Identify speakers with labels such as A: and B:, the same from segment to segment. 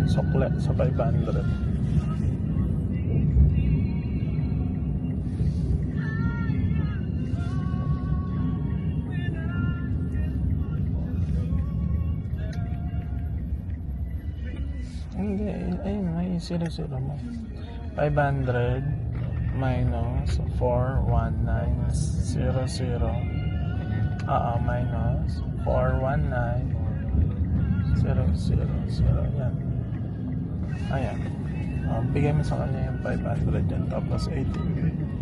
A: sukle sa 500. Hindi, ayun, may 0 mo. 500 minus 41900. Minus 41900. Yan. Ayan. Bigay mo sa kanya yung 500 yan. Tapos 18.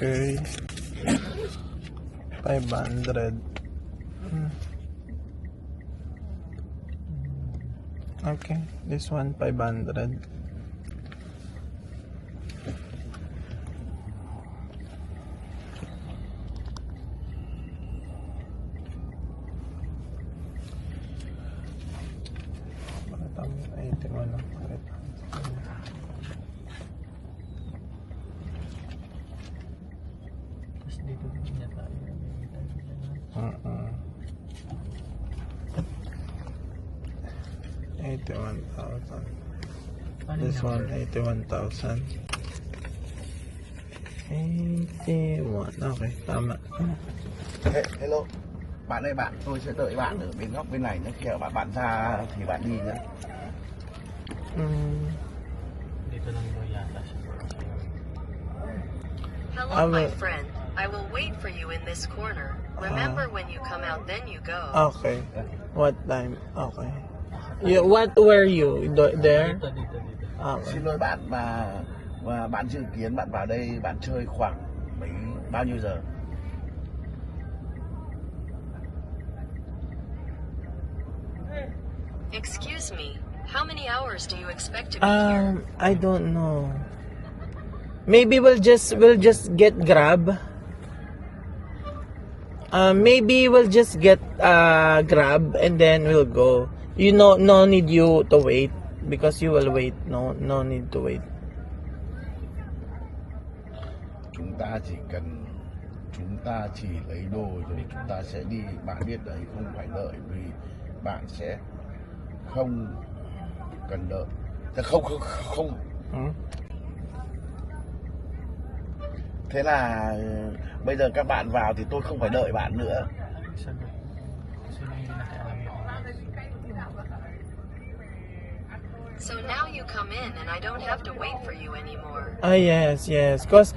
A: Okay. 500. Okay, this one 500. Tama, 81 lang.
B: Dito niya tayo.
A: 81,000. This one 81,000. 81. Okay, tama.
C: Hello. Bạn ơi bạn, tôi sẽ đợi bạn ở bên góc bên này nữa. Khi bạn ra thì bạn đi nhé.
B: Dito lang daw yata siya.
D: Hello, my friend. I will wait for you in this corner. Remember, when you come out, then you go.
A: Okay. What time? Okay. What were you there?
B: Dito.
A: Okay.
C: Xin lỗi bạn và bạn dự kiến bạn vào đây bạn chơi khoảng bao nhiêu giờ?
D: Excuse me. How many hours do you expect to be here?
A: I don't know. Maybe we'll just get Grab. Maybe we'll just get Grab and then we'll go. You know, no need you to wait because you will wait. No need to wait.
C: Chúng ta chỉ lấy đồ rồi chúng ta sẽ đi. Bạn biết đấy, không phải đợi vì bạn sẽ không cần đợi. Không. Thế là bây giờ các bạn vào thì tôi không phải đợi bạn nữa.
B: Sino yung nakialam yung
D: So now you come in, and I don't have to wait for you anymore.
A: Yes. Cause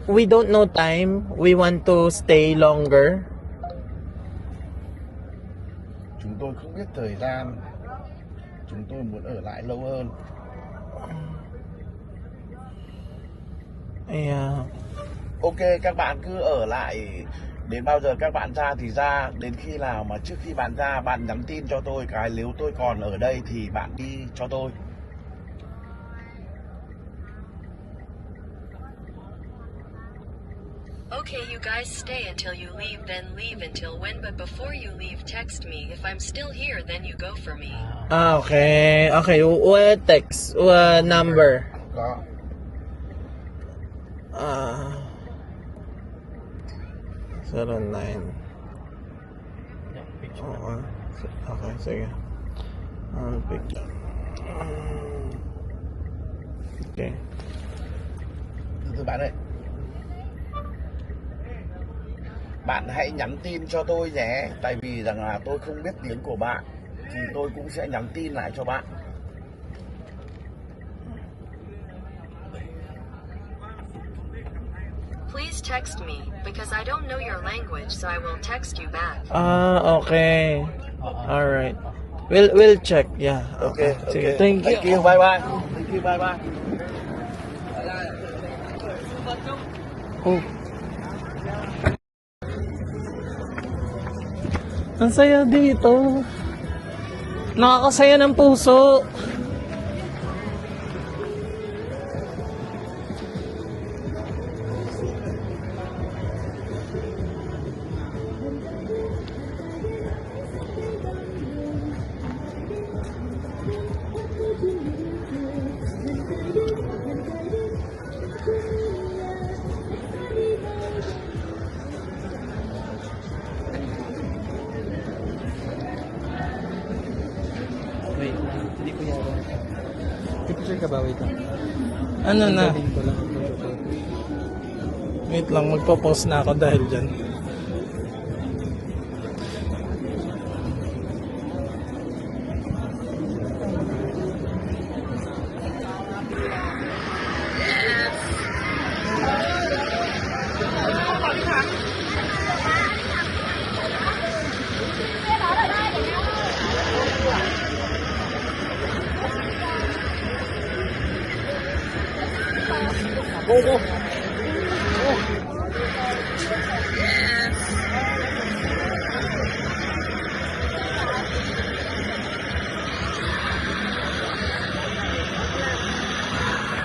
A: we don't know time. We want to stay longer.
C: Chúng tôi không biết thời gian. Chúng tôi muốn ở lại lâu hơn.
A: Yeah.
C: Ok, các bạn cứ ở lại đến bao giờ các bạn ra thì ra. Đến khi nào mà trước khi bạn ra, bạn nhắn tin cho tôi cái nếu tôi còn ở đây thì bạn đi cho tôi.
D: Okay, you guys stay until you leave, then leave until when, but before you leave, text me. If I'm still here, then you go for me.
A: Okay. What text? What number?
C: Có.
A: 09.
B: picture.
A: Okay, sige. Picture. Okay.
C: Từ bạn ơi. Bạn hãy nhắn tin cho tôi nhé. Tại vì rằng là tôi không biết tiếng của bạn thì tôi cũng sẽ nhắn tin lại cho bạn.
D: Please text me, because I don't know your language, so I will text you back.
A: Okay. All right. We'll check. Yeah. Okay. Sige. Thank you.
C: Thank you. Bye bye. Thank you. Bye bye.
A: Oh. Ang saya dito. Nakakasaya ng puso.
B: wait lang. Hindi ko yara. Picture ka ba? Wait lang.
A: Ano na?
B: Sabihin ko lang.
A: Wait lang, magpo-post na ako dahil dyan.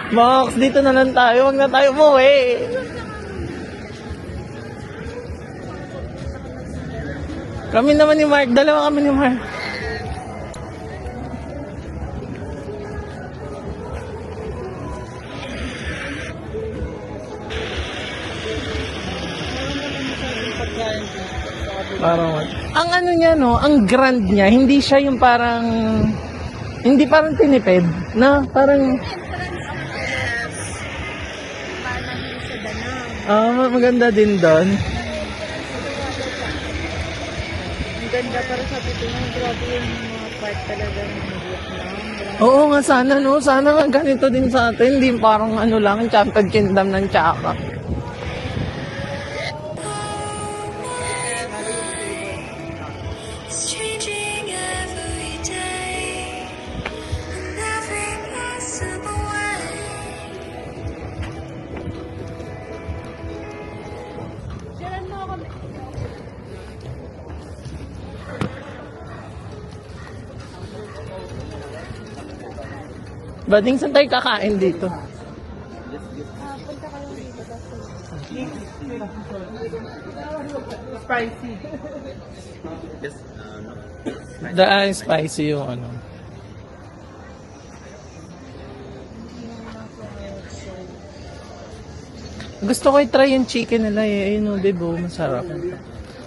A: Max, dito na lang tayo. Huwag na tayo umuwi. Kami naman ni Mark. Dalawa kami ni Mark. Parang, ang ano niya, no, ang grand niya, hindi siya yung parang, hindi parang tinipid, na parang, maganda din doon.
E: Ang ganda para sabi ko nga, grabe yung mga part talaga ng Vietnam.
A: Oo nga, sana, no, sana nga ganito din sa atin, hindi parang ano lang, Enchanted Kingdom ng Chaka.
F: It's changing every day in every possible way.
A: Bading, saan tayo kakain dito? Spicy. Spicy yung ano. Gusto ko i-try yung chicken nila eh. Ayun o, diba? Masarap.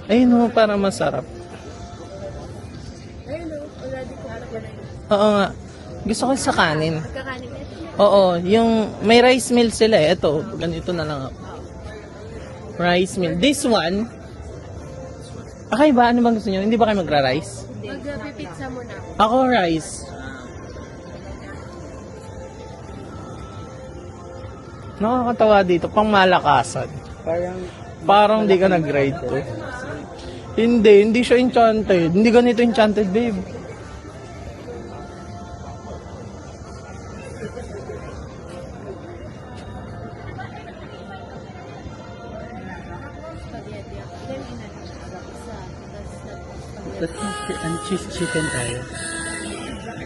A: Ayun o, parang masarap.
E: Ayun o, already ko alam yan.
A: Oo nga. Gusto ko sa kanin.
E: Kakanin ito.
A: Oo, yung may rice meal sila eh. Ito, ganito na lang ako. Rice meal. This one, okay ba? Ano bang gusto nyo? Hindi ba kayo magra-rice?
E: Mag-pizza muna.
A: Ako rice. Nakakatawa dito, pang malakasan. Parang di ka nag-grade to. Hindi siya enchanted. Hindi ganito enchanted, babe.
E: Spaghetti ako. Then, isa.
B: Tapos ang cheese chicken tayo.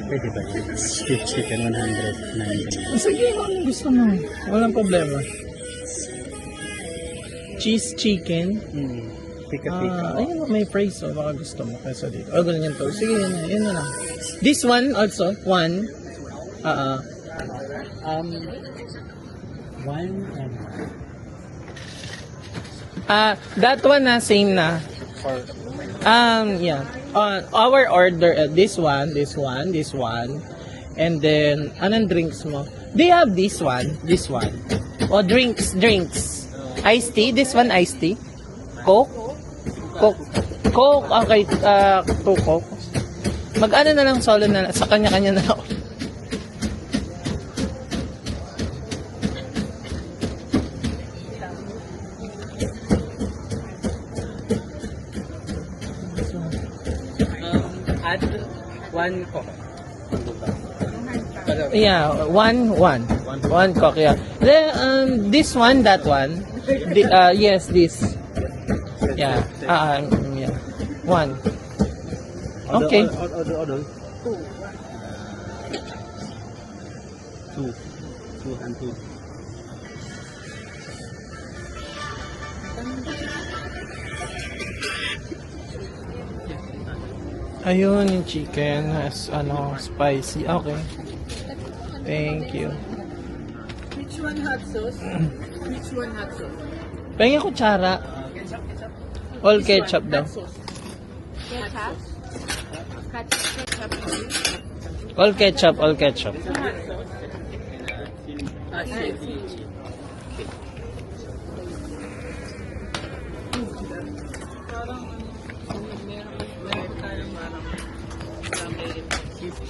B: Pwede ba yun? Cheese chicken 100.
A: Sige, ano gusto mo? Walang problema. Cheese chicken.
B: Pika-pika.
A: Ayun, may price oh. Baka gusto mo kaysa dito. Oh, ganyan to. Sige, yun na lang. This one also, one.
B: One
A: That one na, same na. Yeah. Our order, this one, and then, anong drinks mo? Do you have this one? O, drinks. Iced tea? This one, iced tea? Coke, okay, 2 Coke. Mag-ano na lang, solo na lang, sa kanya-kanya na ako.
B: add one Coke.
A: Yeah, one Coke, yeah. Then, this one, that one. Yes, this. Yeah, yeah. One. Okay.
B: Order. Two and two.
A: Ayun, yung chicken has, spicy. Okay. Thank you.
E: Which one hot sauce? Which one hot sauce?
A: Pahingin kutsara. All ketchup daw.
E: Ketchup? Ketchup.
A: All ketchup, all ketchup.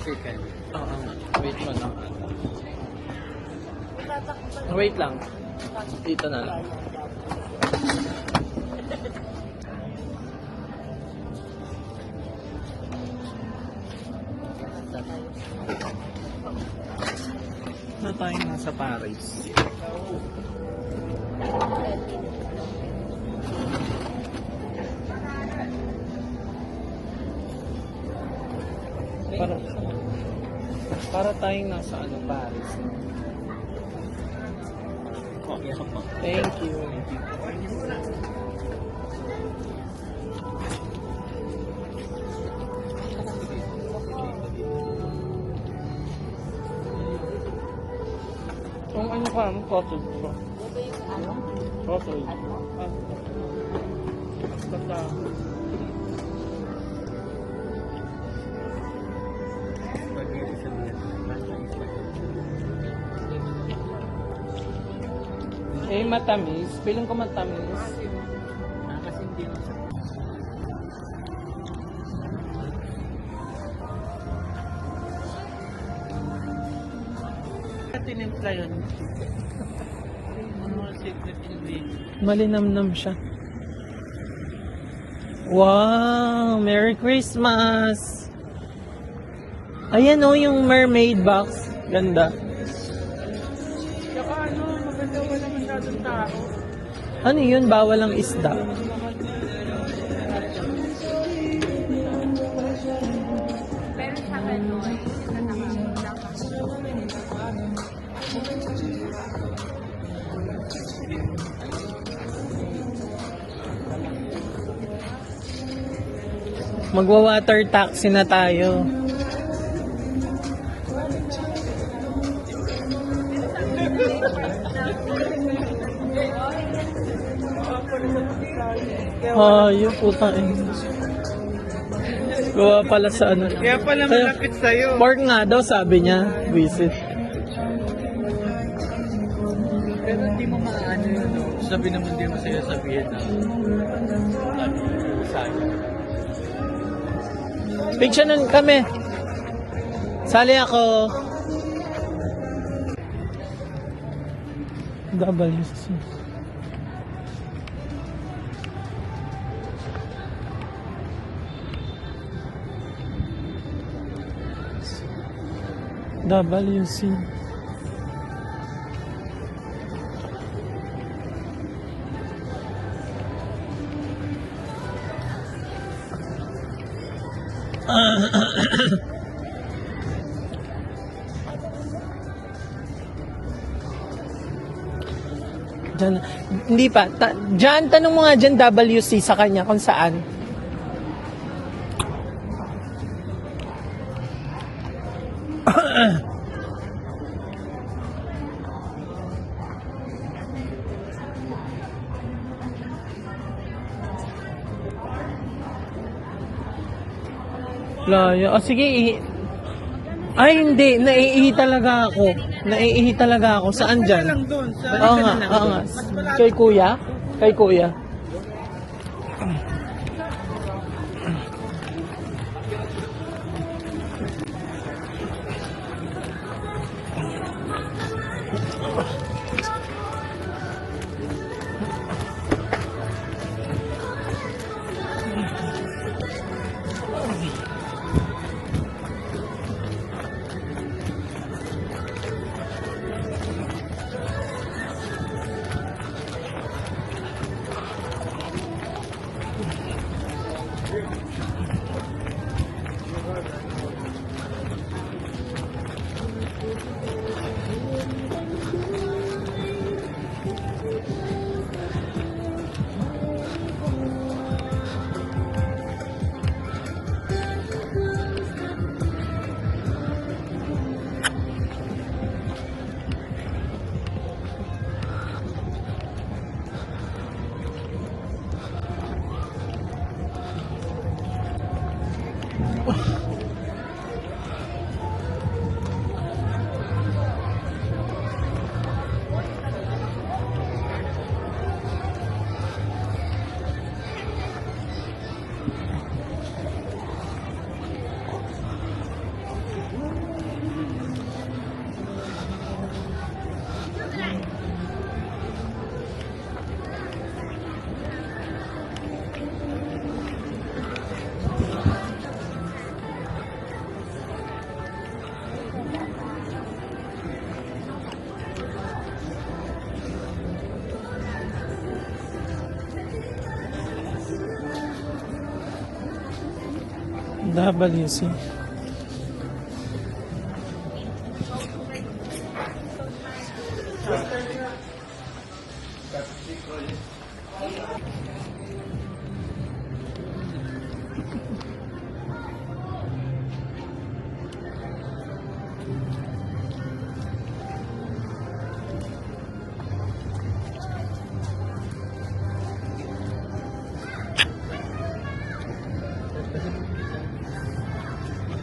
B: Chicken.
A: Oo nga. Wait mo lang. Wait lang. Dito na lang. Na tayo nasa Paris. Para tayong nasa ano, Paris. Thank you. Kung ano ka, cottage ko. Cottage. Basta. Eh, matamis. Piling ko matamis.
B: Kasi hindi mo sa... Tinimpla yun. Ano secret ingredient?
A: Malinamnam siya. Wow! Merry Christmas! Ayan o, yung mermaid box. Ganda.
B: Saka ano, maganda wala masyadong tao.
A: Ano yun? Bawal ang isda. Magwa-water taxi na tayo. Yung putang ina. Gawa pala sa ano.
B: Kaya pala malapit sa'yo.
A: Pork nga daw, sabi niya. Visit.
B: Pero hindi mo maano yun, no? Sabi naman hindi mo sa'yo sabihin na ano, sa'yo.
A: Picture nun kami. Sali ako. WC. WC. Diyan, hindi pa. Diyan, tanong mo nga dyan WC sa kanya kung saan. Layo. O sige, ay hindi, naiihi talaga ako. Naiihi talaga ako. Saan dyan?
B: Lang doon, sa
A: Oo nga, oo nga. Kay kuya? Kay kuya. WC.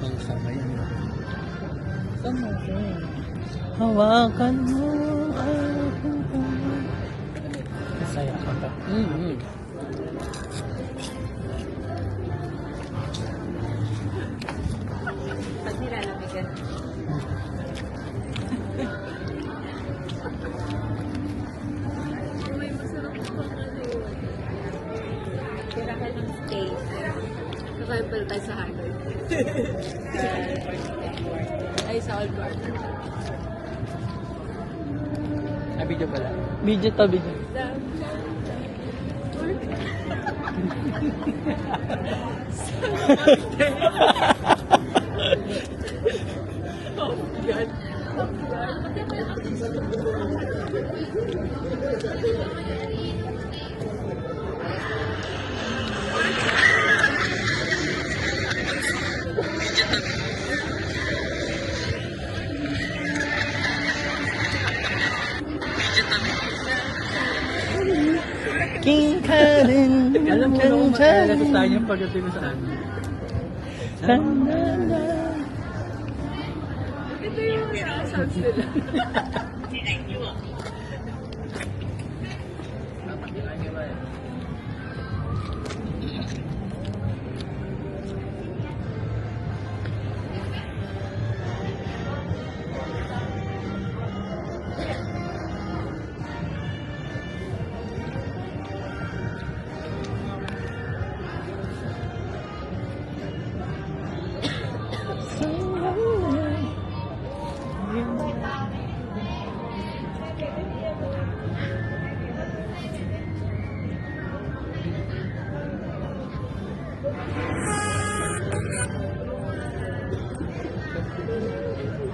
B: Ang sama yan. Sama ko.
A: Hawakan mo aking kamay. Masaya ka ba?
B: Mm-hmm.
E: Pag nilalamigan. Tira ka ng steak. Kakain pala tayo sa Harvard. Ay, sa Old Guard.
B: Ah, video pala.
A: Video to, video. King Karen.
B: Alam mo na kung makakalagot tayo yung pagdating sa amin.
E: Ito yung sounds nila.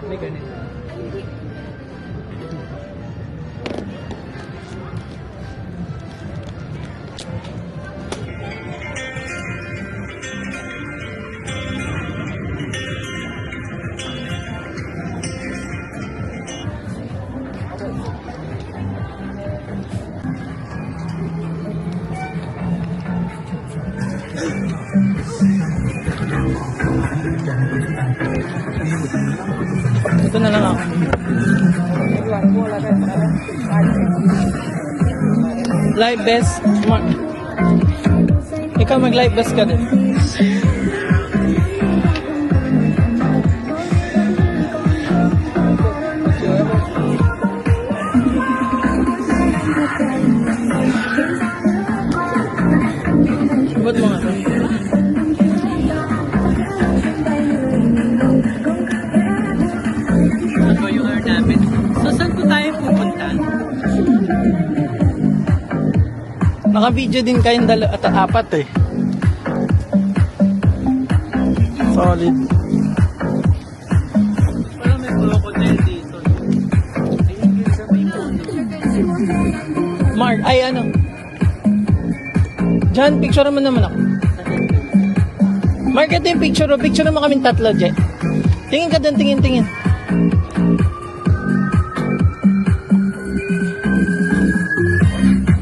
B: May ganito.
A: Ito na lang ako. Live best. Ikaw mag-live best ka din. Ba't mo nga to?
B: Ano yung hour namin? So, saan po tayo pupunta?
A: Naka-video din kayong apat eh. Solid.
B: Parang may crocodile dito. Ayun yun sa may puno.
A: Mark, ay ano? Diyan, picture mo naman ako. Mark, ito yung picture. Picture mo kaming tatlo, Je. Tingin ka doon, tingin.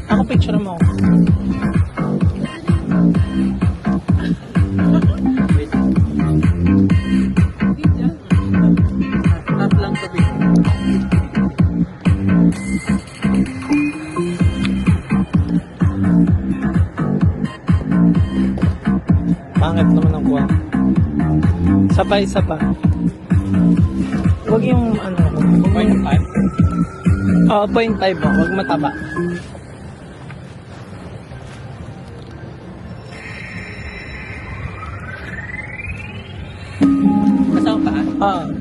A: Ako picture mo ako.
B: Wait. Tap lang tabi.
A: Pangit naman ang kuha. Sabay. Huwag yung ano.
B: 0.5?
A: Oo, 0.5 ba? Huwag mataba.
B: Kasama pa?
A: Oo.